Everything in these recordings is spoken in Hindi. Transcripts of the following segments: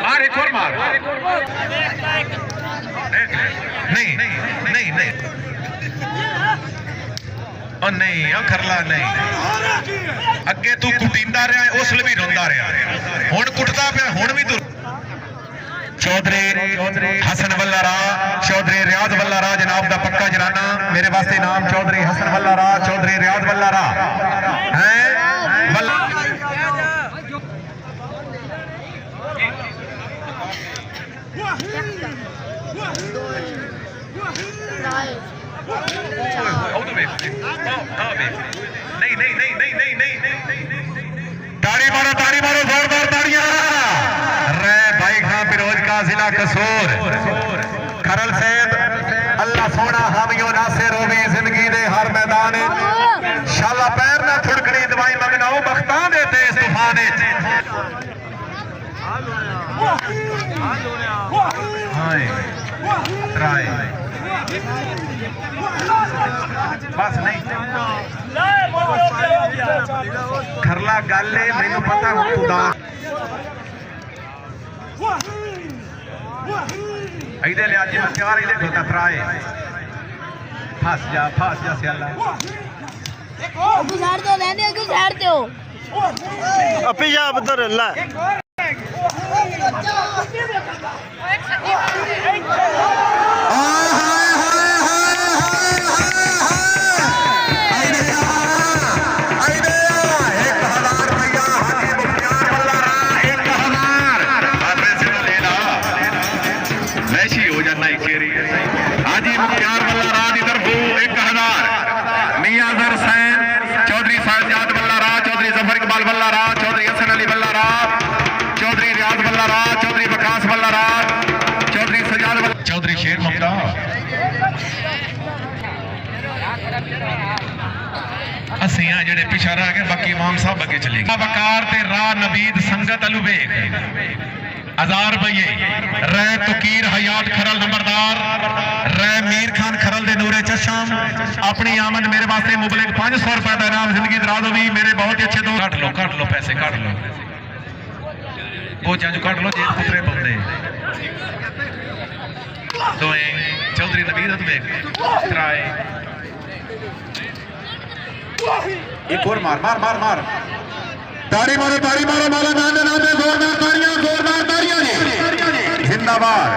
मार एक और मार। नहीं नहीं नहीं ओ नहीं ओ खरला नहीं अगे तू कुटींदा रहा है उस भी रोंदा रहा हुण कुटदा पिया हुण भी तू चौधरी हसन वल्ला रा चौधरी रियाज वल्ला रा जनाब दा पक्का जराना मेरे वास्ते नाम चौधरी हसन वल्ला रा चौधरी रियाज वल्ला रा है नहीं नहीं नहीं नहीं नहीं नहीं ताड़ी मारो जोरदार ताड़ियां रे भाई खां फिरोज का जिला कसूर खरल सैद अल्लाह सोना हामियों नासिर होवी जिंदगी दे हर मैदान शाला पैर ना थुड़कनी दवाई मंगनाओ बख्तां देते इस तूफान बस नहीं खरला गल है मैनू पता खुदा इधर ले आज मुख्तार इधर खोता फ्राई फंस जा सियाला गुजार दो रहने गुजार दो अपी जा उधर ला हाजी मुख्तार वल्ला राज इधर 1000 मियां अजहर हुसैन चौधरी साजाद वल्ला रा चौधरी जफर इकबाल वल्ला रा चौधरी हसन अली वल्ला रा चौधरी रियाज वल्ला रा चौधरी वकास वल्ला रा चौधरी सजाद चौधरी शेर ममता असियां जेड़े पिछा रह गए बाकी इमाम साहब अगे चले गए वकार ते राह नबीद संगत अलू बेग 1000 रुपये रै तुकीर हयात खरल नंबरदार रै मीर खान खरल दे नूरे चशम अपनी आमद मेरे वास्ते मुबलिक 500 रुपए का इनाम जिंदगी दराज होगी मेरे बहुत ही अच्छे दोस्त काट लो पैसे काट लो कोचा जो काट लो जेल पुतरे बंदे दोए चौधरी नबीद बेग ट्राई एक और मार ताड़ी मारो माला नाम दे जोरदार ताड़ियां जी जिंदाबाद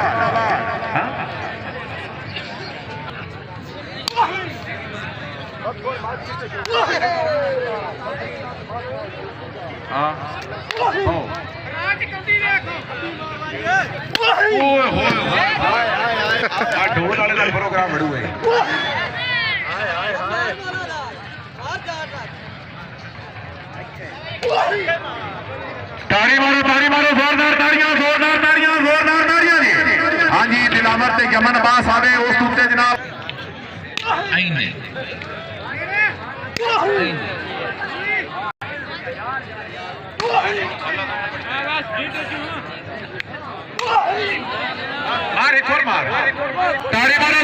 हां ओए होए आ ढोल वाले दा प्रोग्राम बड़ू है ताड़ी मारो जोरदार ताड़ियां जी हाँ जी दिलावर ते यमन बास आवे उस उत्ते जनाब मार एक और मार ताड़ी मारो